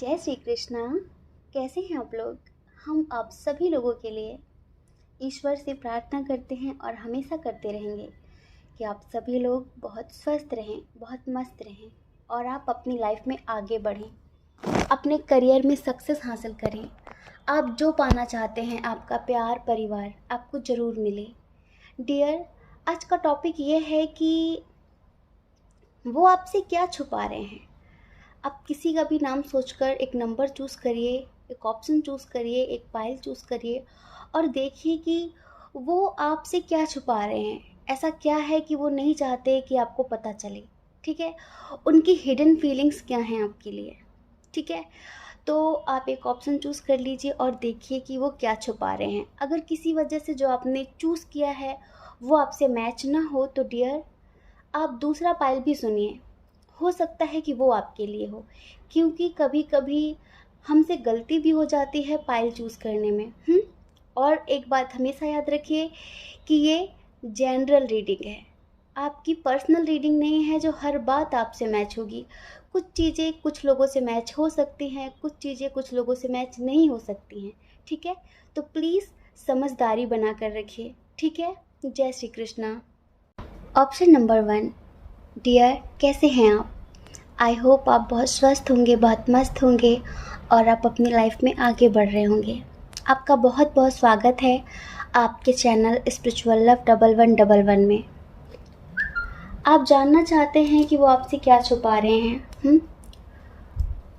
जय श्री कृष्णा। कैसे हैं आप लोग। हम आप सभी लोगों के लिए ईश्वर से प्रार्थना करते हैं और हमेशा करते रहेंगे कि आप सभी लोग बहुत स्वस्थ रहें, बहुत मस्त रहें और आप अपनी लाइफ में आगे बढ़ें, अपने करियर में सक्सेस हासिल करें। आप जो पाना चाहते हैं, आपका प्यार परिवार आपको ज़रूर मिले। डियर, आज का टॉपिक ये है कि वो आपसे क्या छुपा रहे हैं। आप किसी का भी नाम सोचकर एक नंबर चूज़ करिए, एक ऑप्शन चूज़ करिए, एक फाइल चूज़ करिए और देखिए कि वो आपसे क्या छुपा रहे हैं। ऐसा क्या है कि वो नहीं चाहते कि आपको पता चले। ठीक है, उनकी हिडन फीलिंग्स क्या हैं आपके लिए। ठीक है, तो आप एक ऑप्शन चूज़ कर लीजिए और देखिए कि वो क्या छुपा रहे हैं। अगर किसी वजह से जो आपने चूज़ किया है वो आपसे मैच ना हो तो डियर, आप दूसरा पाइल भी सुनिए। हो सकता है कि वो आपके लिए हो, क्योंकि कभी कभी हमसे गलती भी हो जाती है पाइल चूज़ करने में। और एक बात हमेशा याद रखिए कि ये जनरल रीडिंग है, आपकी पर्सनल रीडिंग नहीं है जो हर बात आपसे मैच होगी। कुछ चीज़ें कुछ लोगों से मैच हो सकती हैं, कुछ चीज़ें कुछ लोगों से मैच नहीं हो सकती हैं। ठीक है, तो प्लीज़ समझदारी बना कर रखिए। ठीक है, जय Shri Krishna. Option number 1, dear कैसे हैं आप। आई होप आप बहुत स्वस्थ होंगे, बहुत मस्त होंगे और आप अपनी लाइफ में आगे बढ़ रहे होंगे। आपका बहुत बहुत स्वागत है आपके चैनल स्पिरिचुअल लव 1111 में। आप जानना चाहते हैं कि वो आपसे क्या छुपा रहे हैं।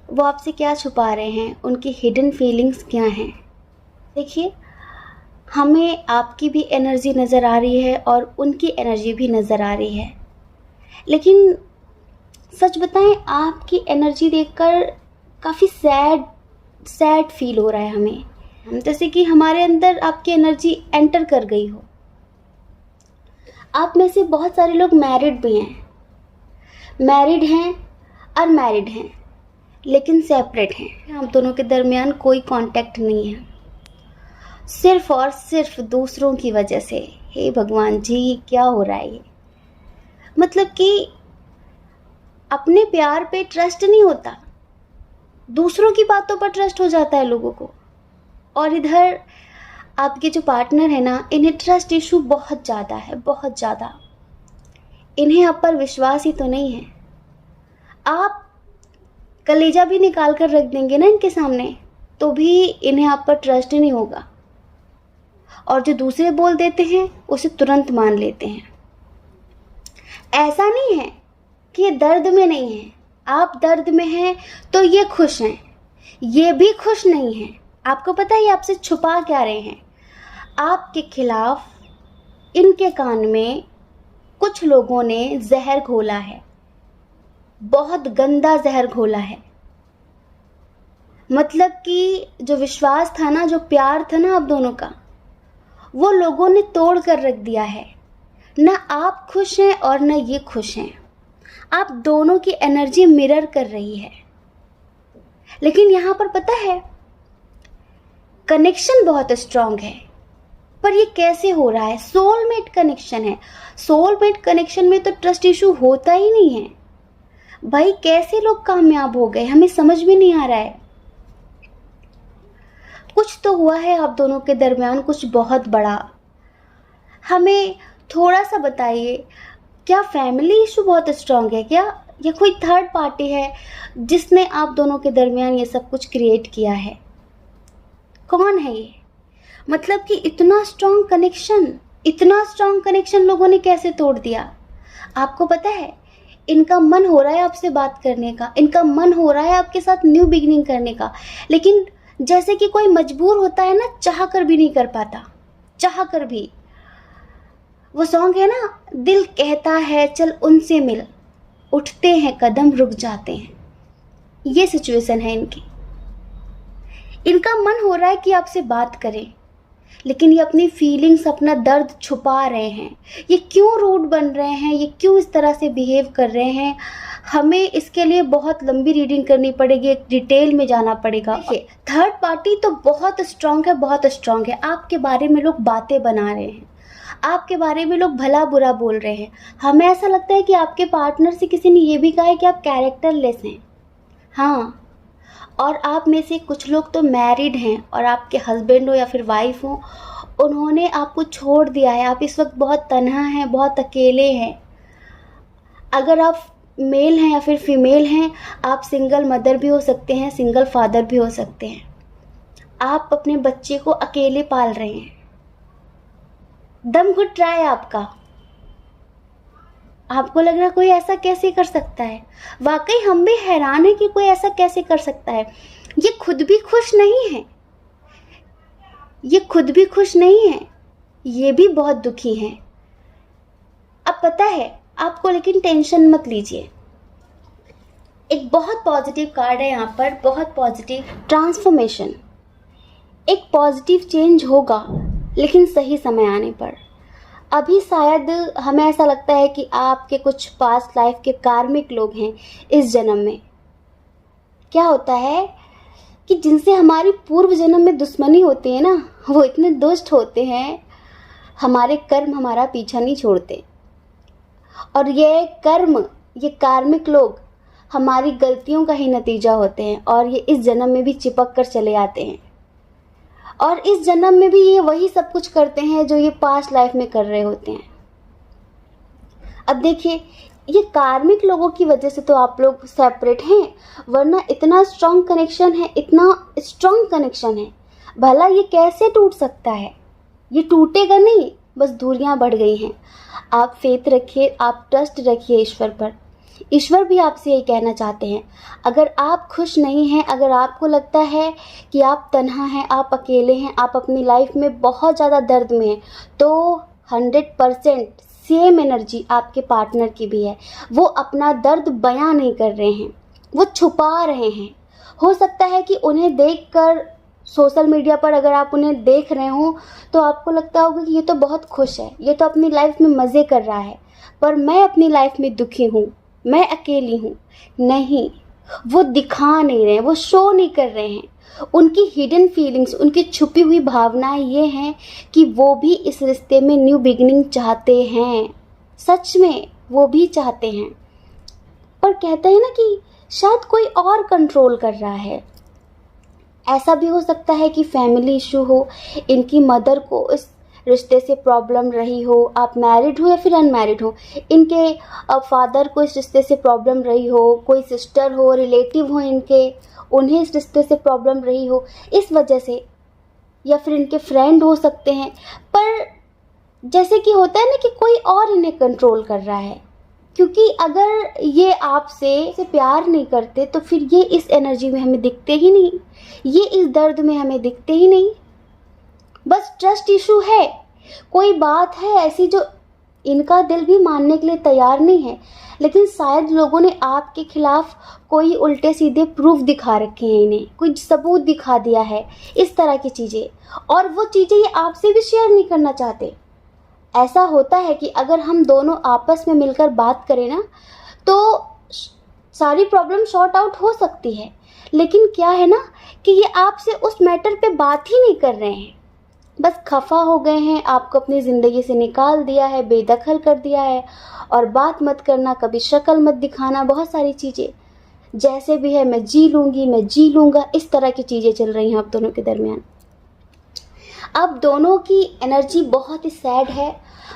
वो आपसे क्या छुपा रहे हैं, उनकी हिडन फीलिंग्स क्या हैं। देखिए, हमें आपकी भी एनर्जी नज़र आ रही है और उनकी एनर्जी भी नज़र आ रही है, लेकिन सच बताएं आपकी एनर्जी देखकर काफ़ी सैड फील हो रहा है हमें। हम जैसे कि हमारे अंदर आपकी एनर्जी एंटर कर गई हो। आप में से बहुत सारे लोग मैरिड भी हैं, अनमैरिड हैं, लेकिन सेपरेट हैं। आप दोनों के दरमियान कोई कांटेक्ट नहीं है, सिर्फ और सिर्फ दूसरों की वजह से। हे भगवान जी, क्या हो रहा है ये। मतलब कि अपने प्यार पे ट्रस्ट नहीं होता, दूसरों की बातों पर ट्रस्ट हो जाता है लोगों को। और इधर आपके जो पार्टनर है ना, इन्हें ट्रस्ट इशू बहुत ज़्यादा है, बहुत ज़्यादा। इन्हें आप पर विश्वास ही तो नहीं है। आप कलेजा भी निकाल कर रख देंगे ना इनके सामने, तो भी इन्हें आप पर ट्रस्ट ही नहीं होगा। और जो दूसरे बोल देते हैं उसे तुरंत मान लेते हैं। ऐसा नहीं है कि ये दर्द में नहीं है। आप दर्द में हैं तो ये खुश हैं, ये भी खुश नहीं हैं। आपको पता है ये आपसे छुपा क्या रहे हैं। आपके खिलाफ इनके कान में कुछ लोगों ने जहर घोला है, बहुत गंदा जहर घोला है। मतलब कि जो विश्वास था ना, जो प्यार था ना आप दोनों का, वो लोगों ने तोड़ कर रख दिया है। ना आप खुश हैं और ना ये खुश हैं। आप दोनों की एनर्जी मिरर कर रही है। लेकिन यहाँ पर पता है, कनेक्शन बहुत स्ट्रांग है, पर ये कैसे हो रहा है। सोलमेट कनेक्शन है। सोलमेट कनेक्शन में तो ट्रस्ट इशू होता ही नहीं है। भाई कैसे लोग कामयाब हो गए, हमें समझ में नहीं आ रहा है। कुछ तो हुआ है आप दोनों के दरमियान, कुछ बहुत बड़ा। हमें थोड़ा सा बताइए, क्या फैमिली इशू बहुत स्ट्रांग है क्या, या कोई थर्ड पार्टी है जिसने आप दोनों के दरमियान ये सब कुछ क्रिएट किया है। कौन है ये। मतलब कि इतना स्ट्रांग कनेक्शन लोगों ने कैसे तोड़ दिया। आपको पता है, इनका मन हो रहा है आपसे बात करने का, इनका मन हो रहा है आपके साथ न्यू बिगिनिंग करने का, लेकिन जैसे कि कोई मजबूर होता है ना, चाह कर भी नहीं कर पाता, चाह कर भी। वो सॉन्ग है ना, दिल कहता है चल उनसे मिल, उठते हैं कदम रुक जाते हैं। ये सिचुएशन है इनकी। इनका मन हो रहा है कि आपसे बात करें, लेकिन ये अपनी फीलिंग्स, अपना दर्द छुपा रहे हैं। ये क्यों रूड बन रहे हैं, ये क्यों इस तरह से बिहेव कर रहे हैं। हमें इसके लिए बहुत लंबी रीडिंग करनी पड़ेगी, एक डिटेल में जाना पड़ेगा। थर्ड पार्टी तो बहुत स्ट्रांग है, बहुत स्ट्रांग है। आपके बारे में लोग बातें बना रहे हैं, आपके बारे में लोग भला बुरा बोल रहे हैं। हमें ऐसा लगता है कि आपके पार्टनर से किसी ने ये भी कहा है कि आप कैरेक्टरलेस हैं। हाँ, और आप में से कुछ लोग तो मैरिड हैं और आपके हस्बैंड हो या फिर वाइफ हो, उन्होंने आपको छोड़ दिया है। आप इस वक्त बहुत तन्हा हैं, बहुत अकेले हैं। अगर आप मेल हैं या फिर फीमेल हैं, आप सिंगल मदर भी हो सकते हैं, सिंगल फादर भी हो सकते हैं। आप अपने बच्चे को अकेले पाल रहे हैं। दम घुट रहा है आपका। आपको लग रहा है कोई ऐसा कैसे कर सकता है। वाकई हम भी हैरान हैं कि कोई ऐसा कैसे कर सकता है। ये खुद भी खुश नहीं है, ये खुद भी खुश नहीं है, ये भी बहुत दुखी हैं। अब पता है आपको, लेकिन टेंशन मत लीजिए। एक बहुत पॉजिटिव कार्ड है यहाँ पर, बहुत पॉजिटिव ट्रांसफॉर्मेशन। एक पॉजिटिव चेंज होगा, लेकिन सही समय आने पर। अभी शायद हमें ऐसा लगता है कि आपके कुछ पास्ट लाइफ के कार्मिक लोग हैं इस जन्म में। क्या होता है कि जिनसे हमारी पूर्व जन्म में दुश्मनी होती है ना, वो इतने दुष्ट होते हैं, हमारे कर्म हमारा पीछा नहीं छोड़ते। और ये कर्म, ये कार्मिक लोग हमारी गलतियों का ही नतीजा होते हैं, और ये इस जन्म में भी चिपक कर चले आते हैं। और इस जन्म में भी ये वही सब कुछ करते हैं जो ये पास्ट लाइफ में कर रहे होते हैं। अब देखिए, ये कार्मिक लोगों की वजह से तो आप लोग सेपरेट हैं, वरना इतना स्ट्रॉन्ग कनेक्शन है, इतना स्ट्रॉन्ग कनेक्शन है। भला ये कैसे टूट सकता है? ये टूटेगा नहीं, बस दूरियां बढ़ गई हैं। आप फेथ रखिए, आप ट्रस्ट रखिए ईश्वर पर। ईश्वर भी आपसे यही कहना चाहते हैं। अगर आप खुश नहीं हैं, अगर आपको लगता है कि आप तन्हा हैं, आप अकेले हैं, आप अपनी लाइफ में बहुत ज़्यादा दर्द में हैं, तो 100% सेम एनर्जी आपके पार्टनर की भी है। वो अपना दर्द बयां नहीं कर रहे हैं, वो छुपा रहे हैं। हो सकता है कि उन्हें देखकर सोशल मीडिया पर अगर आप उन्हें देख रहे हो तो आपको लगता होगा कि ये तो बहुत खुश है, ये तो अपनी लाइफ में मज़े कर रहा है, पर मैं अपनी लाइफ में दुखी हूँ, मैं अकेली हूँ। नहीं, वो दिखा नहीं रहे हैं, वो शो नहीं कर रहे हैं। उनकी हिडन फीलिंग्स, उनकी छुपी हुई भावनाएं ये हैं कि वो भी इस रिश्ते में न्यू बिगिनिंग चाहते हैं। सच में वो भी चाहते हैं, पर कहते हैं ना कि शायद कोई और कंट्रोल कर रहा है। ऐसा भी हो सकता है कि फैमिली इशू हो, इनकी मदर को इस रिश्ते से प्रॉब्लम रही हो। आप मैरिड हो या फिर अनमैरिड हो, इनके फादर को इस रिश्ते से प्रॉब्लम रही हो, कोई सिस्टर हो, रिलेटिव हो इनके, उन्हें इस रिश्ते से प्रॉब्लम रही हो इस वजह से, या फिर इनके फ्रेंड हो सकते हैं। पर जैसे कि होता है ना कि कोई और इन्हें कंट्रोल कर रहा है, क्योंकि अगर ये आपसे प्यार नहीं करते तो फिर ये इस एनर्जी में हमें दिखते ही नहीं, ये इस दर्द में हमें दिखते ही नहीं। बस ट्रस्ट इशू है, कोई बात है ऐसी जो इनका दिल भी मानने के लिए तैयार नहीं है, लेकिन शायद लोगों ने आपके खिलाफ कोई उल्टे सीधे प्रूफ दिखा रखे हैं, इन्हें कोई सबूत दिखा दिया है, इस तरह की चीज़ें, और वो चीज़ें ये आपसे भी शेयर नहीं करना चाहते। ऐसा होता है कि अगर हम दोनों आपस में मिलकर बात करें ना, तो सारी प्रॉब्लम सॉर्ट आउट हो सकती है। लेकिन क्या है ना कि ये आपसे उस मैटर पे बात ही नहीं कर रहे हैं, बस खफा हो गए हैं, आपको अपनी ज़िंदगी से निकाल दिया है, बेदखल कर दिया है। और बात मत करना, कभी शक्ल मत दिखाना, बहुत सारी चीज़ें, जैसे भी है मैं जी लूँगी, मैं जी लूँगा, इस तरह की चीज़ें चल रही हैं आप दोनों के दरमियान। अब दोनों की एनर्जी बहुत ही सैड है।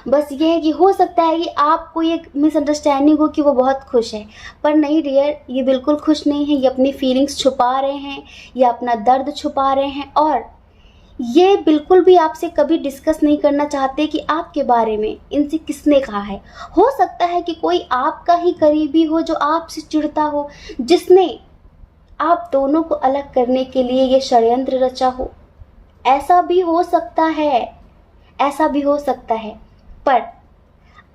बस ये है कि हो सकता है कि आपको ये मिसअंडरस्टैंडिंग हो कि वो बहुत खुश है, पर नहीं डियर, ये बिल्कुल खुश नहीं है। ये अपनी फीलिंग्स छुपा रहे हैं, ये अपना दर्द छुपा रहे हैं, और ये बिल्कुल भी आपसे कभी डिस्कस नहीं करना चाहते कि आपके बारे में इनसे किसने कहा है। हो सकता है कि कोई आपका ही करीबी हो जो आपसे चिढ़ता हो, जिसने आप दोनों को अलग करने के लिए ये षड्यंत्र रचा हो। ऐसा भी हो सकता है, ऐसा भी हो सकता है। पर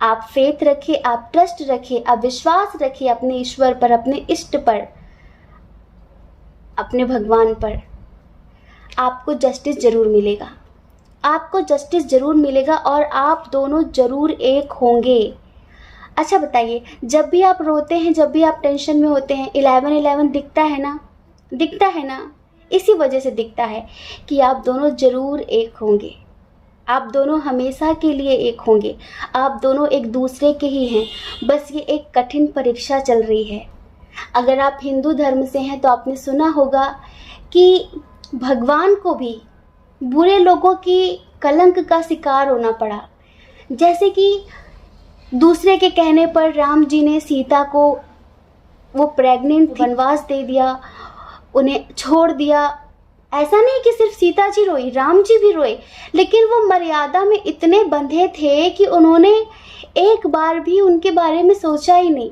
आप फेथ रखिए, आप ट्रस्ट रखिए, आप विश्वास रखिए अपने ईश्वर पर, अपने इष्ट पर, अपने भगवान पर। आपको जस्टिस ज़रूर मिलेगा, आपको जस्टिस ज़रूर मिलेगा, और आप दोनों ज़रूर एक होंगे। अच्छा बताइए, जब भी आप रोते हैं, जब भी आप टेंशन में होते हैं, 1111 दिखता है ना, दिखता है ना, इसी वजह से दिखता है कि आप दोनों ज़रूर एक होंगे। आप दोनों हमेशा के लिए एक होंगे। आप दोनों एक दूसरे के ही हैं, बस ये एक कठिन परीक्षा चल रही है। अगर आप हिंदू धर्म से हैं तो आपने सुना होगा कि भगवान को भी बुरे लोगों की कलंक का शिकार होना पड़ा। जैसे कि दूसरे के कहने पर राम जी ने सीता को, वो प्रेग्नेंट, वनवास दे दिया, उन्हें छोड़ दिया। ऐसा नहीं कि सिर्फ सीता जी रोई, राम जी भी रोए, लेकिन वो मर्यादा में इतने बंधे थे कि उन्होंने एक बार भी उनके बारे में सोचा ही नहीं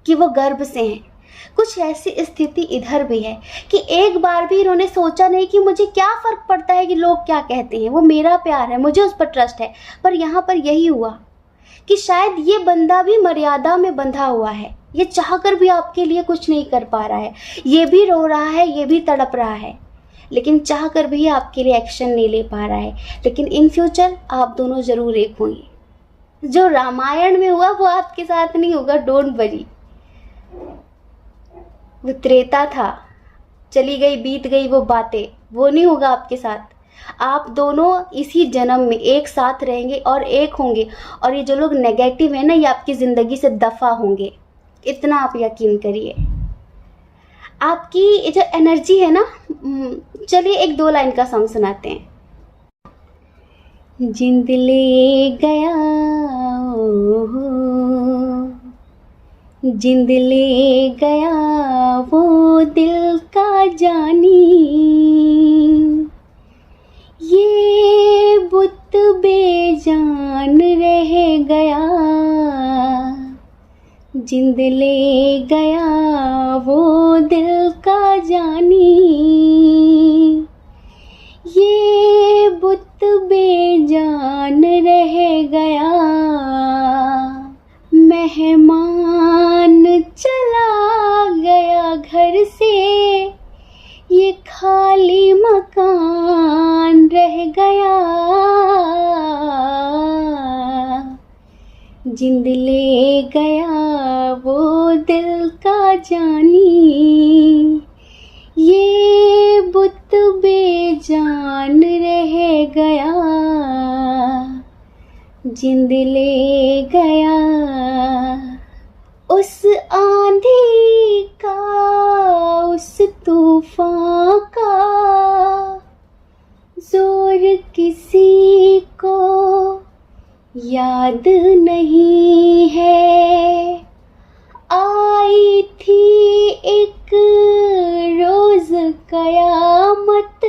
कि वो गर्भ से हैं। कुछ ऐसी स्थिति इधर भी है कि एक बार भी इन्होंने सोचा नहीं कि मुझे क्या फ़र्क पड़ता है कि लोग क्या कहते हैं, वो मेरा प्यार है, मुझे उस पर ट्रस्ट है। पर यहाँ पर यही हुआ कि शायद ये बंदा भी मर्यादा में बंधा हुआ है, ये चाहकर भी आपके लिए कुछ नहीं कर पा रहा है, ये भी रो रहा है, ये भी तड़प रहा है, लेकिन चाहकर भी आपके लिए एक्शन नहीं ले पा रहा है। लेकिन इन फ्यूचर आप दोनों ज़रूर एक होंगे। जो रामायण में हुआ वो आपके साथ नहीं होगा, डोंट वरी। वो त्रेता था, चली गई बीत गई वो बातें, वो नहीं होगा आपके साथ। आप दोनों इसी जन्म में एक साथ रहेंगे और एक होंगे, और ये जो लोग नेगेटिव है ना, ये आपकी ज़िंदगी से दफ़ा होंगे, इतना आप यकीन करिए। आपकी जो एनर्जी है ना, चलिए एक 2 लाइन का सॉन्ग सुनाते हैं। जिंद ले गया जिंद ले गया वो दिल का जानी, ये बुत बेजान रह गया। जिंद ले गया वो दिल का जानी, ये बुत बेजान रह गया। मेहमान चला गया घर से, ये खाली मकान रह गया। जिंद ले गया वो दिल का जानी, ये बुत बेजान रह गया। जिंद ले गया उस आंधी का, उस तूफान का, जोर किसी को याद नहीं है। आई थी एक रोज कयामत,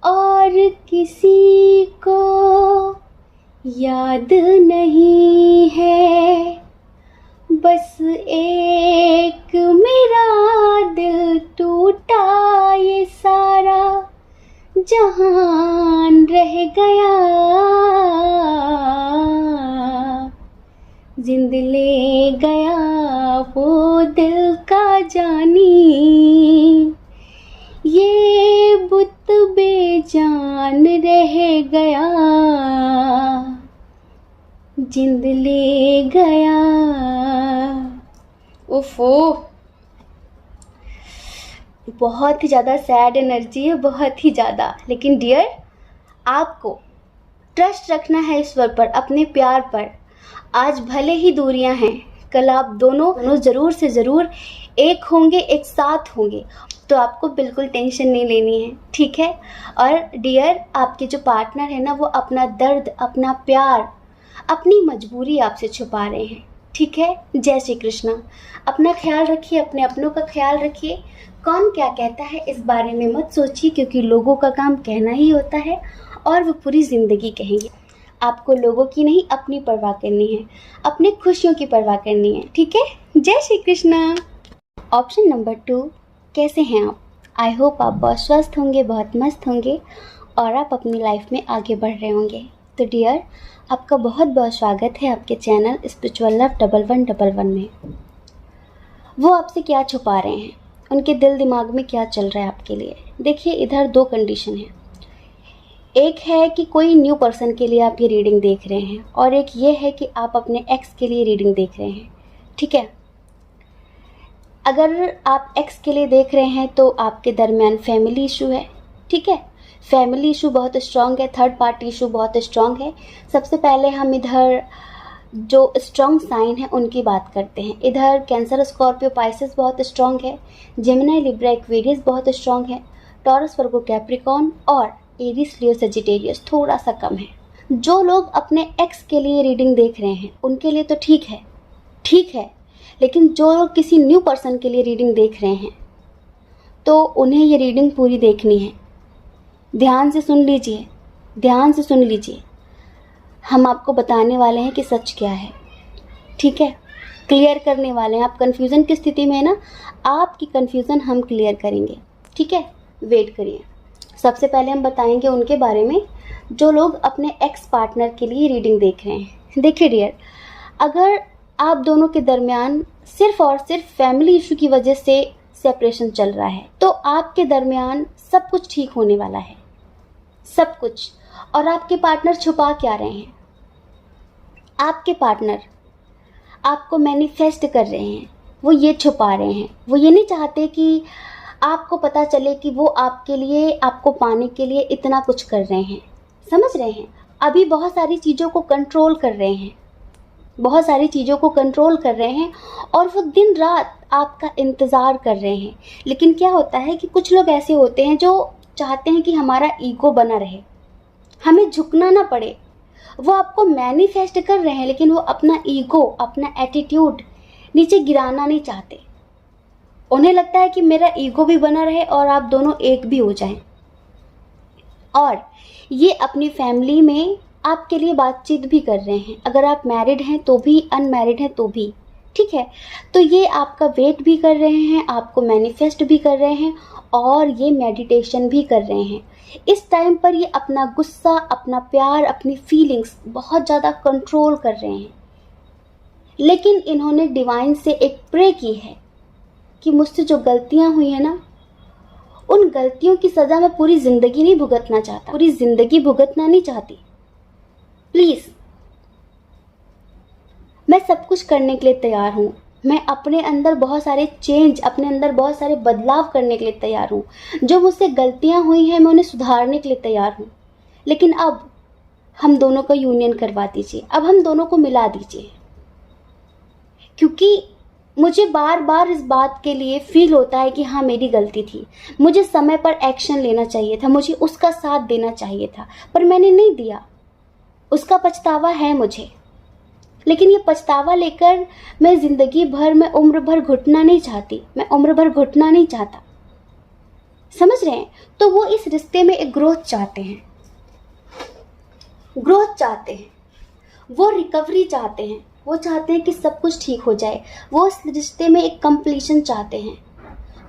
और किसी को याद नहीं है। बस एक मेरा दिल टूटा, ये सारा जहान रह गया। जिंद ले गया वो दिल का जानी, ये बुत बेजान रह गया। जिंद ले गया। ओफो, बहुत ही ज़्यादा सैड एनर्जी है, बहुत ही ज़्यादा। लेकिन डियर, आपको ट्रस्ट रखना है ईश्वर पर, अपने प्यार पर। आज भले ही दूरियां हैं, कल आप दोनों ज़रूर से ज़रूर एक होंगे, एक साथ होंगे। तो आपको बिल्कुल टेंशन नहीं लेनी है, ठीक है। और डियर, आपके जो पार्टनर है ना, वो अपना दर्द, अपना प्यार, अपनी मजबूरी आपसे छुपा रहे हैं, ठीक है। जय श्री कृष्णा। अपना ख्याल रखिए, अपने अपनों का ख्याल रखिए। कौन क्या कहता है इस बारे में मत सोचिए, क्योंकि लोगों का काम कहना ही होता है और वो पूरी ज़िंदगी कहेंगे। आपको लोगों की नहीं, अपनी परवाह करनी है, अपने खुशियों की परवाह करनी है, ठीक है। जय श्री कृष्णा। ऑप्शन नंबर 2, कैसे हैं आप? आई होप आप बहुत स्वस्थ होंगे, बहुत मस्त होंगे और आप अपनी लाइफ में आगे बढ़ रहे होंगे। तो डियर, आपका बहुत बहुत स्वागत है आपके चैनल स्पिरिचुअल लव 1111 में। वो आपसे क्या छुपा रहे हैं, उनके दिल दिमाग में क्या चल रहा है आपके लिए? देखिए, इधर 2 कंडीशन है। एक है कि कोई न्यू पर्सन के लिए आप ये रीडिंग देख रहे हैं, और एक ये है कि आप अपने एक्स के लिए रीडिंग देख रहे हैं, ठीक है। अगर आप एक्स के लिए देख रहे हैं तो आपके दरमियान फैमिली इशू है, ठीक है। फैमिली इशू बहुत स्ट्रांग है, थर्ड पार्टी इशू बहुत स्ट्रांग है। सबसे पहले हम इधर जो स्ट्रॉन्ग साइन है उनकी बात करते हैं। इधर कैंसर, स्कॉर्पियो, पाइसेस बहुत स्ट्रॉन्ग है, जेमिनी, लिब्रा, एक्वेरियस बहुत स्ट्रॉन्ग है, टॉरस, वर्गो, कैप्रिकॉर्न और एरीज, लियो, सजिटेरियस थोड़ा सा कम है। जो लोग अपने एक्स के लिए रीडिंग देख रहे हैं उनके लिए तो ठीक है, लेकिन जो लोग किसी न्यू पर्सन के लिए रीडिंग देख रहे हैं तो उन्हें ये रीडिंग पूरी देखनी है। ध्यान से सुन लीजिए, हम आपको बताने वाले हैं कि सच क्या है, ठीक है, क्लियर करने वाले हैं। आप कन्फ्यूज़न की स्थिति में है ना, आपकी कन्फ्यूज़न हम क्लियर करेंगे, ठीक है, वेट करिए। सबसे पहले हम बताएंगे उनके बारे में जो लोग अपने एक्स पार्टनर के लिए रीडिंग देख रहे हैं। देखिए डियर, अगर आप दोनों के दरमियान सिर्फ और सिर्फ फैमिली इशू की वजह से सेपरेशन चल रहा है तो आपके दरमियान सब कुछ ठीक होने वाला है, सब कुछ। और आपके पार्टनर छुपा क्या रहे हैं? आपके पार्टनर आपको मैनिफेस्ट कर रहे हैं, वो ये छुपा रहे हैं, वो ये नहीं चाहते कि आपको पता चले कि वो आपके लिए, आपको पाने के लिए इतना कुछ कर रहे हैं। समझ रहे हैं? अभी बहुत सारी चीज़ों को कंट्रोल कर रहे हैं, और वो दिन रात आपका इंतज़ार कर रहे हैं। लेकिन क्या होता है कि कुछ लोग ऐसे होते हैं जो चाहते हैं कि हमारा ईगो बना रहे, हमें झुकना ना पड़े। वो आपको मैनिफेस्ट कर रहे हैं लेकिन वो अपना ईगो, अपना एटीट्यूड नीचे गिराना नहीं चाहते। उन्हें लगता है कि मेरा ईगो भी बना रहे और आप दोनों एक भी हो जाएं। और ये अपनी फैमिली में आपके लिए बातचीत भी कर रहे हैं, अगर आप मैरिड हैं तो भी, अनमैरिड हैं तो भी, ठीक है। तो ये आपका वेट भी कर रहे हैं, आपको मैनिफेस्ट भी कर रहे हैं और ये मेडिटेशन भी कर रहे हैं। इस टाइम पर ये अपना गुस्सा, अपना प्यार, अपनी फीलिंग्स बहुत ज़्यादा कंट्रोल कर रहे हैं। लेकिन इन्होंने डिवाइन से एक प्रे की है कि मुझसे जो गलतियां हुई है ना, उन गलतियों की सज़ा मैं पूरी ज़िंदगी नहीं भुगतना चाहता, पूरी ज़िंदगी भुगतना नहीं चाहती। प्लीज़, मैं सब कुछ करने के लिए तैयार हूँ। मैं अपने अंदर बहुत सारे चेंज, अपने अंदर बहुत सारे बदलाव करने के लिए तैयार हूँ। जो मुझसे गलतियाँ हुई हैं मैं उन्हें सुधारने के लिए तैयार हूँ। लेकिन अब हम दोनों का यूनियन करवा दीजिए, अब हम दोनों को मिला दीजिए। क्योंकि मुझे बार बार इस बात के लिए फील होता है कि हाँ, मेरी गलती थी, मुझे समय पर एक्शन लेना चाहिए था, मुझे उसका साथ देना चाहिए था, पर मैंने नहीं दिया। उसका पछतावा है मुझे, लेकिन ये पछतावा लेकर मैं ज़िंदगी भर, मैं उम्र भर घुटना नहीं चाहती, मैं उम्र भर घुटना नहीं चाहता। समझ रहे हैं? तो वो इस रिश्ते में एक ग्रोथ चाहते हैं, वो रिकवरी चाहते हैं, वो चाहते हैं कि सब कुछ ठीक हो जाए, वो इस रिश्ते में एक कंप्लीशन चाहते हैं,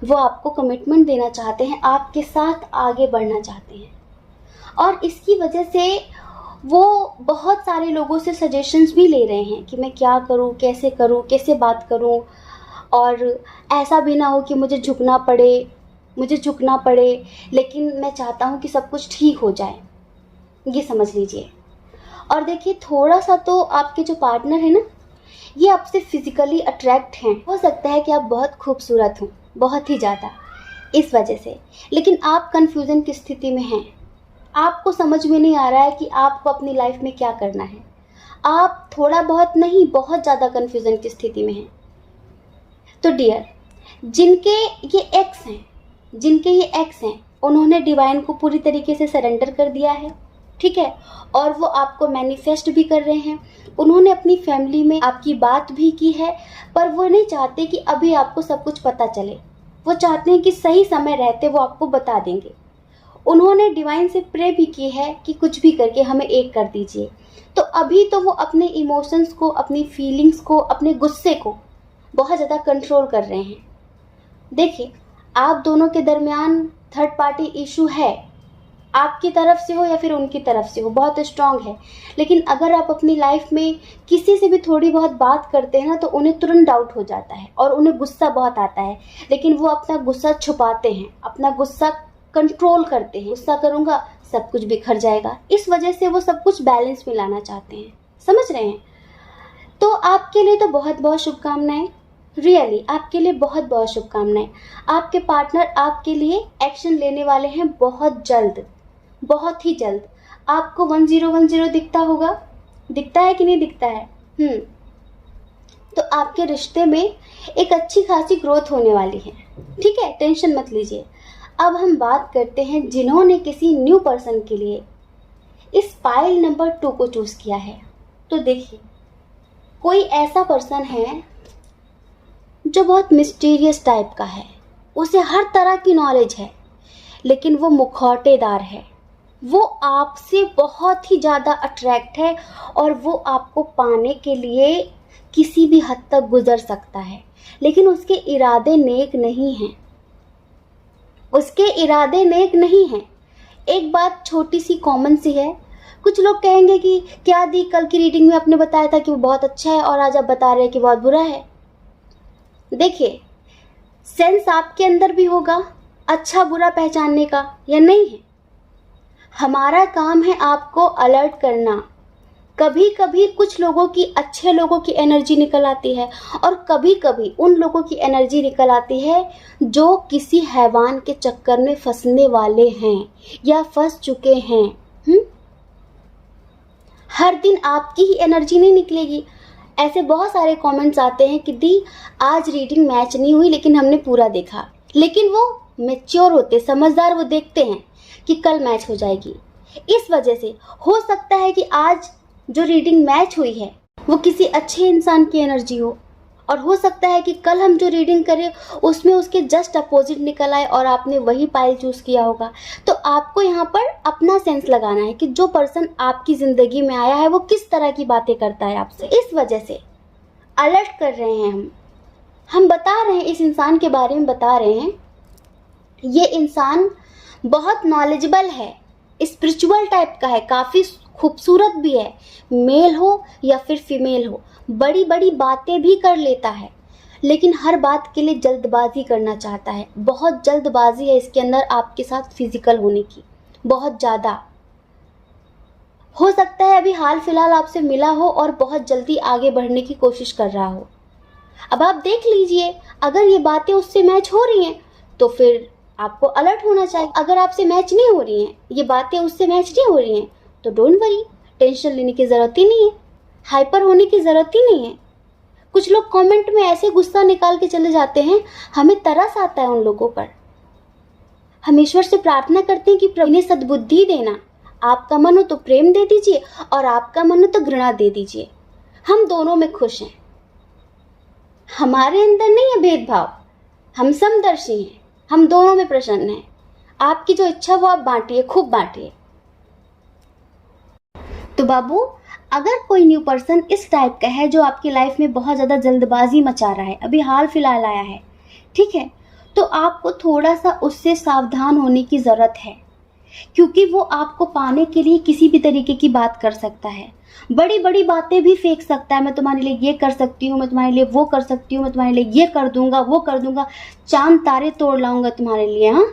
वो आपको कमिटमेंट देना चाहते हैं, आपके साथ आगे बढ़ना चाहते हैं। और इसकी वजह से वो बहुत सारे लोगों से सजेशंस भी ले रहे हैं कि मैं क्या करूं, कैसे बात करूं, और ऐसा भी ना हो कि मुझे झुकना पड़े, लेकिन मैं चाहता हूं कि सब कुछ ठीक हो जाए, ये समझ लीजिए। और देखिए, थोड़ा सा तो आपके जो पार्टनर है ना, ये आपसे फिजिकली अट्रैक्ट हैं। हो सकता है कि आप बहुत खूबसूरत हो, बहुत ही ज़्यादा, इस वजह से। लेकिन आप कन्फ्यूज़न की स्थिति में हैं, आपको समझ में नहीं आ रहा है कि आपको अपनी लाइफ में क्या करना है। आप थोड़ा बहुत नहीं, बहुत ज़्यादा कन्फ्यूज़न की स्थिति में हैं। तो डियर, जिनके ये एक्स हैं, उन्होंने डिवाइन को पूरी तरीके से सरेंडर कर दिया है, ठीक है, और वो आपको मैनिफेस्ट भी कर रहे हैं। उन्होंने अपनी फैमिली में आपकी बात भी की है, पर वो नहीं चाहते कि अभी आपको सब कुछ पता चले। वो चाहते हैं कि सही समय रहते वो आपको बता देंगे। उन्होंने डिवाइन से प्रे भी की है कि कुछ भी करके हमें एक कर दीजिए। तो अभी तो वो अपने इमोशंस को, अपनी फीलिंग्स को, अपने गुस्से को बहुत ज़्यादा कंट्रोल कर रहे हैं। देखिए, आप दोनों के दरमियान थर्ड पार्टी इशू है, आपकी तरफ से हो या फिर उनकी तरफ से हो, बहुत स्ट्रांग है। लेकिन अगर आप अपनी लाइफ में किसी से भी थोड़ी बहुत बात करते हैं ना, तो उन्हें तुरंत डाउट हो जाता है और उन्हें गुस्सा बहुत आता है। लेकिन वो अपना गुस्सा छुपाते हैं, अपना गुस्सा कंट्रोल करते हैं। गुस्सा करूँगा सब कुछ बिखर जाएगा, इस वजह से वो सब कुछ बैलेंस में लाना चाहते हैं। समझ रहे हैं? तो आपके लिए तो बहुत बहुत शुभकामनाएं, रियली आपके लिए बहुत बहुत शुभकामनाएं। आपके पार्टनर आपके लिए एक्शन लेने वाले हैं बहुत जल्द, बहुत ही जल्द। आपको 1010 दिखता होगा, दिखता है कि नहीं दिखता है? हम्म तो आपके रिश्ते में एक अच्छी खासी ग्रोथ होने वाली है। ठीक है, टेंशन मत लीजिए। अब हम बात करते हैं जिन्होंने किसी न्यू पर्सन के लिए इस पाइल नंबर 2 को चूज किया है। तो देखिए, कोई ऐसा पर्सन है जो बहुत मिस्टीरियस टाइप का है, उसे हर तरह की नॉलेज है, लेकिन वो मुखौटेदार है। वो आपसे बहुत ही ज़्यादा अट्रैक्ट है और वो आपको पाने के लिए किसी भी हद तक गुजर सकता है, लेकिन उसके इरादे नेक नहीं हैं। उसके इरादे नेक नहीं हैं। एक बात छोटी सी कॉमन सी है, कुछ लोग कहेंगे कि क्या दी, कल की रीडिंग में आपने बताया था कि वो बहुत अच्छा है और आज आप बता रहे हैं कि बहुत बुरा है। देखिए, सेंस आपके अंदर भी होगा अच्छा बुरा पहचानने का, या नहीं है? हमारा काम है आपको अलर्ट करना। कभी कभी कुछ लोगों की, अच्छे लोगों की एनर्जी निकल आती है और कभी कभी उन लोगों की एनर्जी निकल आती है जो किसी हैवान के चक्कर में फंसने वाले हैं या फंस चुके हैं। हर दिन आपकी ही एनर्जी नहीं निकलेगी। ऐसे बहुत सारे कमेंट्स आते हैं कि दी आज रीडिंग मैच नहीं हुई लेकिन हमने पूरा देखा। लेकिन वो मैच्योर होते, समझदार, वो देखते हैं कि कल मैच हो जाएगी। इस वजह से हो सकता है कि आज जो रीडिंग मैच हुई है वो किसी अच्छे इंसान की एनर्जी हो, और हो सकता है कि कल हम जो रीडिंग करें उसमें उसके जस्ट अपोजिट निकल आए और आपने वही पाइल चूज किया होगा। तो आपको यहाँ पर अपना सेंस लगाना है कि जो पर्सन आपकी ज़िंदगी में आया है वो किस तरह की बातें करता है आपसे। इस वजह से अलर्ट कर रहे हैं हम बता रहे हैं, इस इंसान के बारे में बता रहे हैं। ये इंसान बहुत नॉलेजेबल है, स्पिरिचुअल टाइप का है, काफ़ी खूबसूरत भी है, मेल हो या फिर फीमेल हो, बड़ी बड़ी बातें भी कर लेता है, लेकिन हर बात के लिए जल्दबाजी करना चाहता है। बहुत जल्दबाजी है इसके अंदर आपके साथ फिजिकल होने की, बहुत ज़्यादा। हो सकता है अभी हाल फिलहाल आपसे मिला हो और बहुत जल्दी आगे बढ़ने की कोशिश कर रहा हो। अब आप देख लीजिए, अगर ये बातें उससे मैच हो रही हैं तो फिर आपको अलर्ट होना चाहिए। अगर आपसे मैच नहीं हो रही हैं, ये बातें उससे मैच नहीं हो रही हैं, तो डोंट वरी, टेंशन लेने की ज़रूरत ही नहीं है, हाइपर होने की ज़रूरत ही नहीं है। कुछ लोग कमेंट में ऐसे गुस्सा निकाल के चले जाते हैं, हमें तरस आता है उन लोगों पर। हम ईश्वर से प्रार्थना करते हैं कि प्रभु ने सद्बुद्धि देना, आपका मन हो तो प्रेम दे दीजिए और आपका मन हो तो घृणा दे दीजिए। हम दोनों में खुश हैं, हमारे अंदर नहीं है भेदभाव, हम समदर्शी हैं, हम दोनों में प्रसन्न हैं। आपकी जो इच्छा वो आप बांटिए, खूब बांटिए। तो बाबू, अगर कोई न्यू पर्सन इस टाइप का है जो आपकी लाइफ में बहुत ज़्यादा जल्दबाजी मचा रहा है, अभी हाल फिलहाल आया है, ठीक है, तो आपको थोड़ा सा उससे सावधान होने की ज़रूरत है, क्योंकि वो आपको पाने के लिए किसी भी तरीके की बात कर सकता है। बड़ी बड़ी बातें भी फेंक सकता है, मैं तुम्हारे लिए ये कर सकती हूँ, मैं तुम्हारे लिए वो कर सकती हूँ, मैं तुम्हारे लिए ये कर दूंगा, वो कर दूंगा, चांद तारे तोड़ लाऊंगा तुम्हारे लिए, हाँ,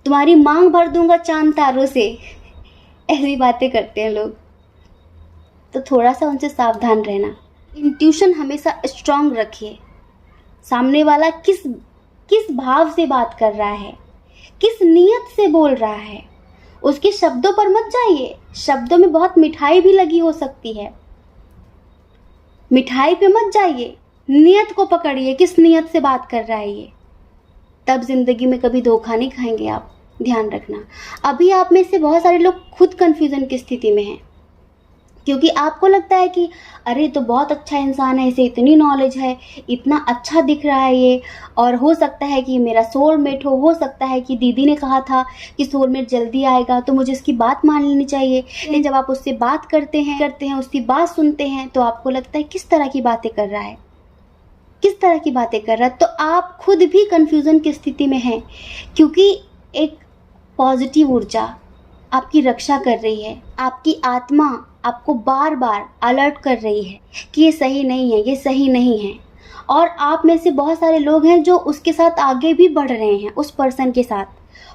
तुम्हारी मांग भर दूंगा चांद तारों से। ऐसी बातें करते हैं लोग, तो थोड़ा सा उनसे सावधान रहना। इंट्यूशन हमेशा स्ट्रांग रखिए। सामने वाला किस भाव से बात कर रहा है, किस नीयत से बोल रहा है, उसके शब्दों पर मत जाइए। शब्दों में बहुत मिठाई भी लगी हो सकती है, मिठाई पे मत जाइए, नीयत को पकड़िए, किस नीयत से बात कर रहा है ये। तब जिंदगी में कभी धोखा नहीं खाएंगे आप, ध्यान रखना। अभी आप में से बहुत सारे लोग खुद कंफ्यूजन की स्थिति में हैं, क्योंकि आपको लगता है कि अरे तो बहुत अच्छा इंसान है, इसे इतनी नॉलेज है, इतना अच्छा दिख रहा है ये, और हो सकता है कि मेरा सोलमेट हो सकता है कि दीदी ने कहा था कि सोलमेट जल्दी आएगा तो मुझे इसकी बात मान लेनी चाहिए। लेकिन जब आप उससे बात करते हैं उसकी बात सुनते हैं तो आपको लगता है किस तरह की बातें कर रहा है, किस तरह की बातें कर रहा है। तो आप खुद भी कंफ्यूजन की स्थिति में हैं, क्योंकि एक पॉजिटिव ऊर्जा आपकी रक्षा कर रही है, आपकी आत्मा आपको बार बार अलर्ट कर रही है कि ये सही नहीं है, ये सही नहीं है। और आप में से बहुत सारे लोग हैं जो उसके साथ आगे भी बढ़ रहे हैं, उस पर्सन के साथ।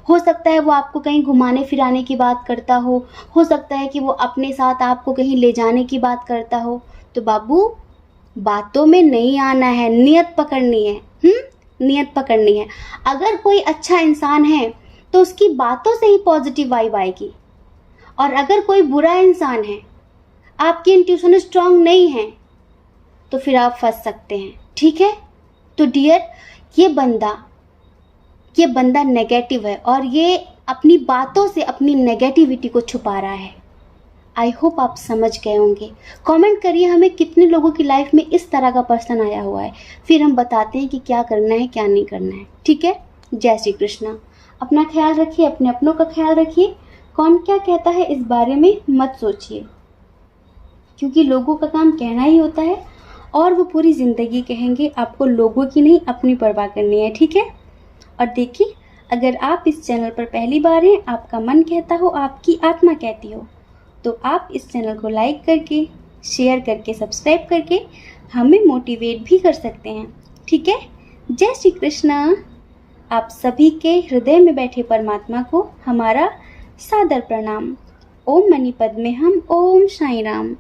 हो सकता है वो आपको कहीं घुमाने फिराने की बात करता हो सकता है कि वो अपने साथ आपको कहीं ले जाने की बात करता हो। तो बाबू, बातों में नहीं आना है, नियत पकड़नी है, नियत पकड़नी है। अगर कोई अच्छा इंसान है तो उसकी बातों से ही पॉजिटिव वाइब आएगी, और अगर कोई बुरा इंसान है, आपकी इंट्यूशन स्ट्रांग नहीं है, तो फिर आप फंस सकते हैं। ठीक है, तो डियर, ये बंदा नेगेटिव है और ये अपनी बातों से अपनी नेगेटिविटी को छुपा रहा है। आई होप आप समझ गए होंगे। कमेंट करिए हमें कितने लोगों की लाइफ में इस तरह का पर्सन आया हुआ है, फिर हम बताते हैं कि क्या करना है क्या नहीं करना है। ठीक है, जय श्री कृष्णा। अपना ख्याल रखिए, अपने अपनों का ख्याल रखिए। कौन क्या कहता है इस बारे में मत सोचिए, क्योंकि लोगों का काम कहना ही होता है और वो पूरी ज़िंदगी कहेंगे। आपको लोगों की नहीं अपनी परवाह करनी है। ठीक है, और देखिए, अगर आप इस चैनल पर पहली बार हैं, आपका मन कहता हो, आपकी आत्मा कहती हो, तो आप इस चैनल को लाइक करके, शेयर करके, सब्सक्राइब करके हमें मोटिवेट भी कर सकते हैं। ठीक है, जय श्री कृष्णा। आप सभी के हृदय में बैठे परमात्मा को हमारा सादर प्रणाम। ओम मणि पद्मे हम, ओम साई राम।